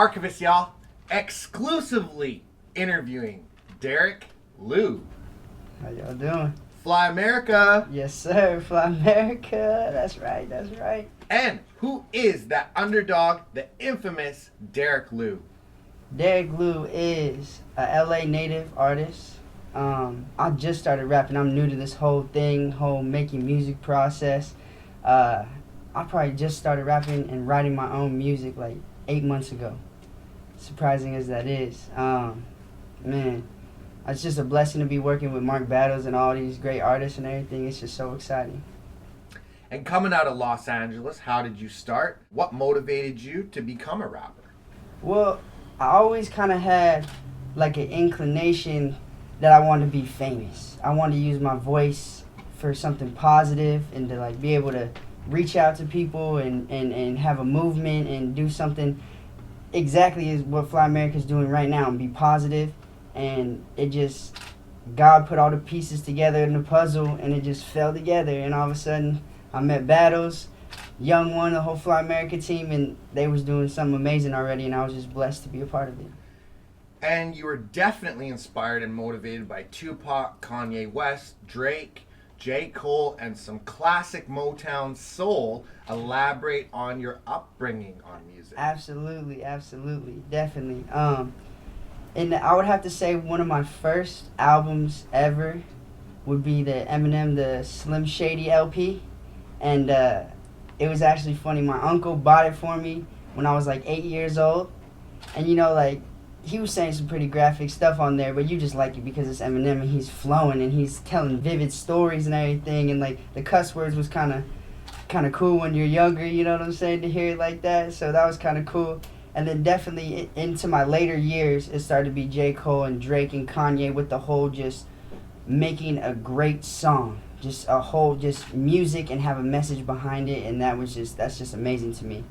Archivist, y'all, exclusively interviewing Derek Liu. How y'all doing? Fly America. Yes, sir. Fly America. That's right. That's right. And who is that underdog, the infamous Derek Liu? Derek Liu is a LA native artist. I just started rapping. I'm new to this whole thing, whole making music process. I probably just started rapping and writing my own music like 8 months ago. Surprising as that is. Man, it's just a blessing to be working with Mark Battles and all these great artists and everything. It's just so exciting. And coming out of Los Angeles, how did you start? What motivated you to become a rapper? Well, I always kind of had like an inclination that I wanted to be famous. I wanted to use my voice for something positive and to like be able to reach out to people and have a movement and do something exactly as what Fly America is doing right now and be positive. And it just, God put all the pieces together in the puzzle and it just fell together. And all of a sudden I met Battles, Young One, the whole Fly America team, and they was doing something amazing already, and I was just blessed to be a part of it. And you were definitely inspired and motivated by Tupac, Kanye West, Drake, J. Cole, and some classic Motown soul. Elaborate on your upbringing on music. Absolutely, definitely. And I would have to say one of my first albums ever would be the Eminem, the Slim Shady LP. And it was actually funny. My uncle bought it for me when I was like 8 years old. And you know, like, he was saying some pretty graphic stuff on there, but you just like it because it's Eminem and he's flowing and he's telling vivid stories and everything. And like the cuss words was kind of cool when you're younger, you know what I'm saying, to hear it like that. So that was kind of cool. And then definitely into my later years, it started to be J. Cole and Drake and Kanye with the whole just making a great song. Just a whole just music and have a message behind it, and that's just amazing to me.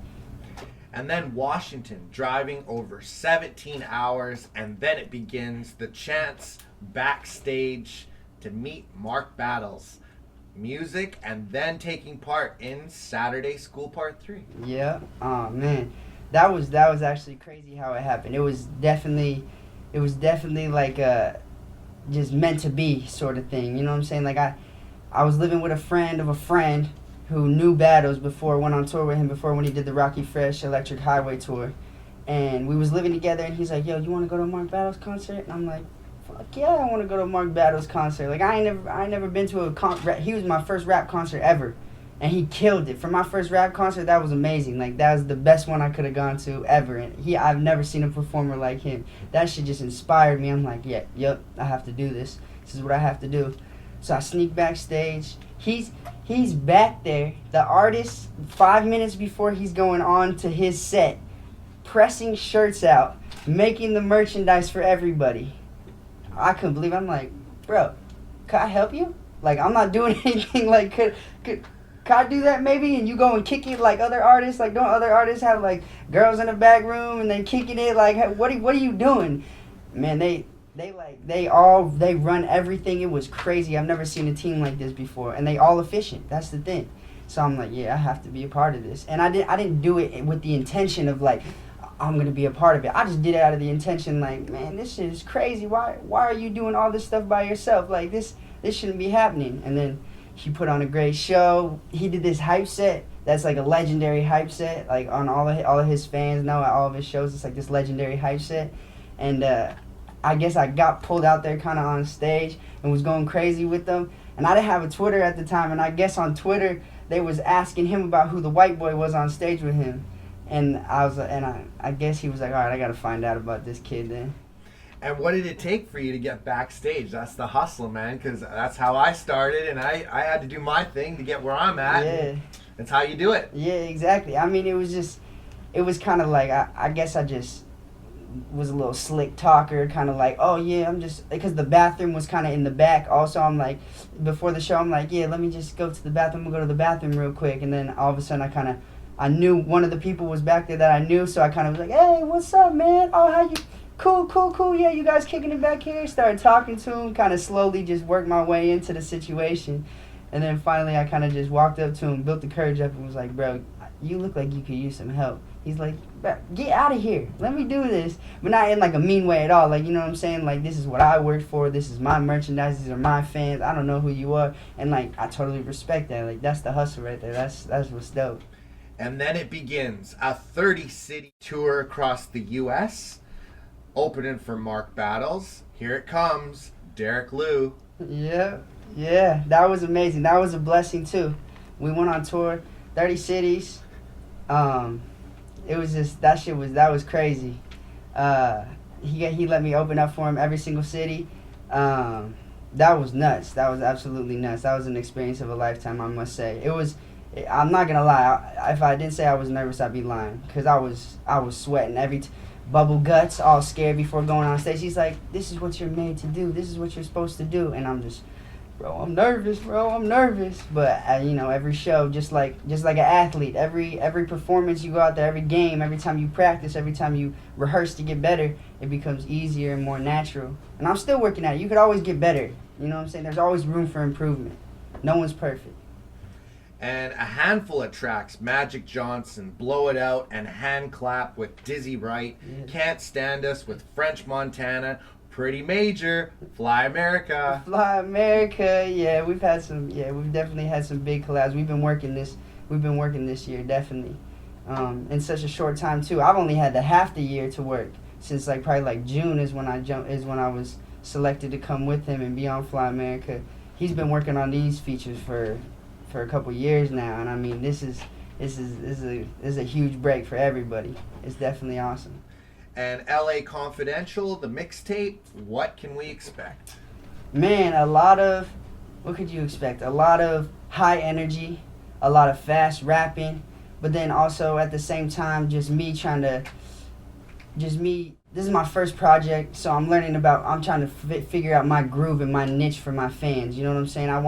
And then Washington, driving over 17 hours, and then it begins the chance backstage to meet Mark Battles. Music, and then taking part in Saturday School Part 3. Yeah. Oh man. That was actually crazy how it happened. It was definitely like just meant to be sort of thing. You know what I'm saying? Like I was living with a friend of a friend who knew Battles before, went on tour with him before when he did the Rocky Fresh Electric Highway tour. And we was living together and he's like, yo, you want to go to a Mark Battles concert? And I'm like, fuck yeah, I want to go to a Mark Battles concert. Like I ain't never been to he was my first rap concert ever. And he killed it. For my first rap concert, that was amazing. Like, that was the best one I could have gone to ever. And I've never seen a performer like him. That shit just inspired me. I'm like, yep, I have to do this. This is what I have to do. So I sneak backstage. He's back there, the artist, 5 minutes before he's going on to his set, pressing shirts out, making the merchandise for everybody. I couldn't believe it. I'm like, bro, can I help you? Like, I'm not doing anything. Like, could I do that maybe? And you go and kick it like other artists? Like, don't other artists have like girls in the back room and then kicking it? Like, what are you doing? Man, they run everything. It was crazy. I've never seen a team like this before, and they all efficient. That's the thing. So I'm like, yeah, I have to be a part of this. And I didn't do it with the intention of like, I'm gonna be a part of it. I just did it out of the intention like, man, this shit is crazy. Why are you doing all this stuff by yourself? Like this shouldn't be happening. And then he put on a great show. He did this hype set that's like a legendary hype set. Like on all of his fans know at all of his shows, it's like this legendary hype set. And I guess I got pulled out there kind of on stage and was going crazy with them. And I didn't have a Twitter at the time. And I guess on Twitter they was asking him about who the white boy was on stage with him. And I guess he was like, all right, I got to find out about this kid then. And what did it take for you to get backstage? That's the hustle, man, because that's how I started, and I had to do my thing to get where I'm at. Yeah. That's how you do it. Yeah, exactly. I mean, it was kind of like, I guess I just was a little slick talker, kind of like, oh yeah, I'm just, because the bathroom was kind of in the back. Also, I'm like, before the show, I'm like, yeah, let me just go to the bathroom. I'm going to go to the bathroom real quick. And then all of a sudden, I knew one of the people was back there that I knew, so I kind of was like, hey, what's up, man? Oh, how you? Cool. Yeah, you guys kicking it back here? Started talking to him, kind of slowly just worked my way into the situation. And then finally I kind of just walked up to him, built the courage up and was like, bro, you look like you could use some help. He's like, get out of here. Let me do this. But not in like a mean way at all. Like, you know what I'm saying? Like, this is what I worked for. This is my merchandise. These are my fans. I don't know who you are. And like, I totally respect that. Like, that's the hustle right there. That's what's dope. And then it begins a 30-city tour across the U.S., opening for Mark Battles. Here it comes, Derek Liu. Yeah, that was amazing. That was a blessing too. We went on tour, 30 cities. It was just that was crazy. He let me open up for him every single city. That was nuts. That was absolutely nuts. That was an experience of a lifetime, I must say. I'm not gonna lie. If I didn't say I was nervous, I'd be lying. Cause I was sweating bubble guts, all scared before going on stage. He's like, "This is what you're made to do. This is what you're supposed to do." And I'm just, I'm nervous, bro. I'm nervous. But every show, just like an athlete, every performance you go out there, every game, every time you practice, every time you rehearse to get better, it becomes easier and more natural. And I'm still working at it. You could always get better. You know what I'm saying? There's always room for improvement. No one's perfect. And a handful of tracks, Magic Johnson, Blow It Out, and Hand Clap with Dizzy Wright, Can't Stand Us with French Montana, Pretty Major, Fly America. Fly America, yeah, we've definitely had some big collabs. We've been working this year, definitely. In such a short time too. I've only had half the year to work since probably June is when I was selected to come with him and be on Fly America. He's been working on these features for a couple years now, and I mean this is a huge break for everybody. It's definitely awesome. And LA Confidential, the mixtape, what can we expect? Man, what could you expect? A lot of high energy, a lot of fast rapping, but then also at the same time this is my first project, so I'm trying to figure out my groove and my niche for my fans. You know what I'm saying? I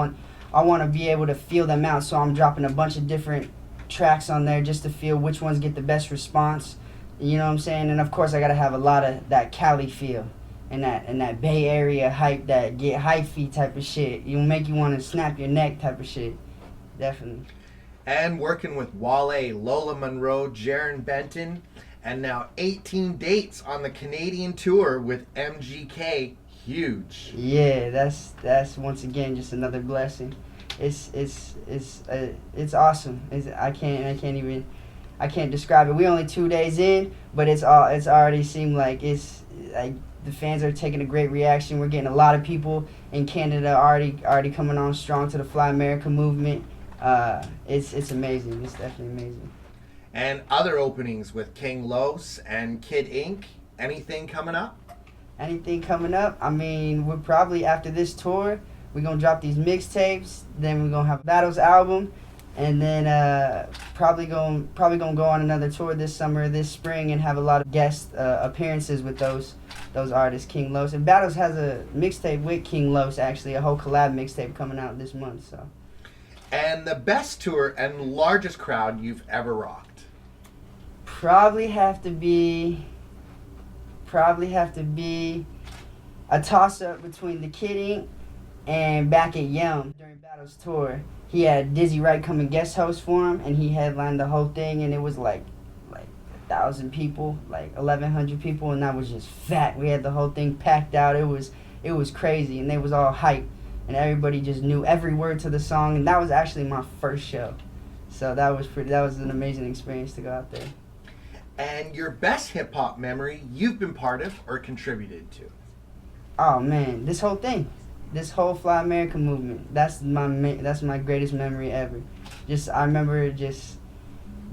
want to be able to feel them out, so I'm dropping a bunch of different tracks on there just to feel which ones get the best response. You know what I'm saying? And of course, I gotta have a lot of that Cali feel and that Bay Area hype, that get hyphy type of shit. You make you want to snap your neck type of shit. Definitely. And working with Wale, Lola Monroe, Jaron Benton, and now 18 dates on the Canadian tour with MGK. Huge. Yeah, that's once again just another blessing. It's awesome. I can't describe it. We only 2 days in, but it's already seemed like the fans are taking a great reaction. We're getting a lot of people in Canada already coming on strong to the Fly America movement. It's amazing. It's definitely amazing. And other openings with King Los and Kid Ink. Anything coming up? Anything coming up? I mean, we're probably after this tour, we're gonna drop these mixtapes. Then we're gonna have Battles album, and then probably gonna go on another tour this summer, this spring, and have a lot of guest appearances with those artists, King Los. And Battles has a mixtape with King Los, actually, a whole collab mixtape coming out this month. So. And the best tour and largest crowd you've ever rocked? Probably have to be a toss-up between the Kid Ink and Back at Yum during Battles tour. He had Dizzy Wright come and guest host for him, and he headlined the whole thing, and it was like 1,000 people, 1,100 people, and that was just fat. We had the whole thing packed out. It was crazy, and they was all hyped, and everybody just knew every word to the song, and that was actually my first show. So that was an amazing experience to go out there. And your best hip-hop memory you've been part of or contributed to? Oh man, this whole thing, this whole Fly America movement, that's my greatest memory ever. I remember just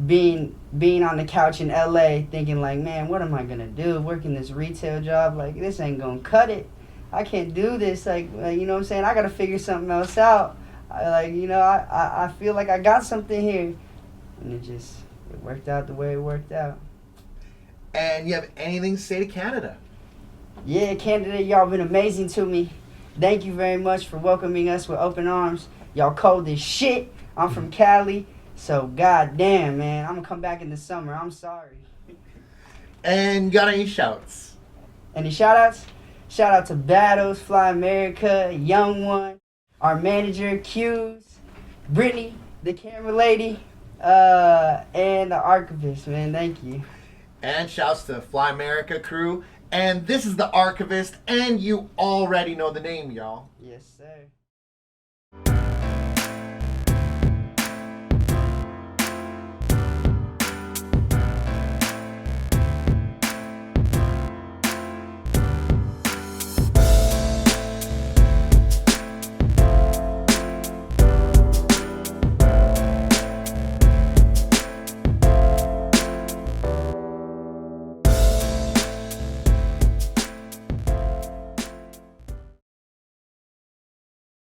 being on the couch in LA thinking man, what am I gonna do? Working this retail job, this ain't gonna cut it. I can't do this, you know what I'm saying? I gotta figure something else out. I feel like I got something here. And it worked out the way it worked out. And you have anything to say to Canada? Yeah, Canada, y'all been amazing to me. Thank you very much for welcoming us with open arms. Y'all cold as shit. I'm from Cali, so goddamn, man, I'm gonna come back in the summer. I'm sorry. And got any shouts? Any shout outs? Shout out to Battles, Fly America, Young One, our manager, Q's, Brittany, the camera lady, And the archivist, man. Thank you. And shouts to Fly America crew. And this is the Archivist, and you already know the name, y'all. Yes, sir.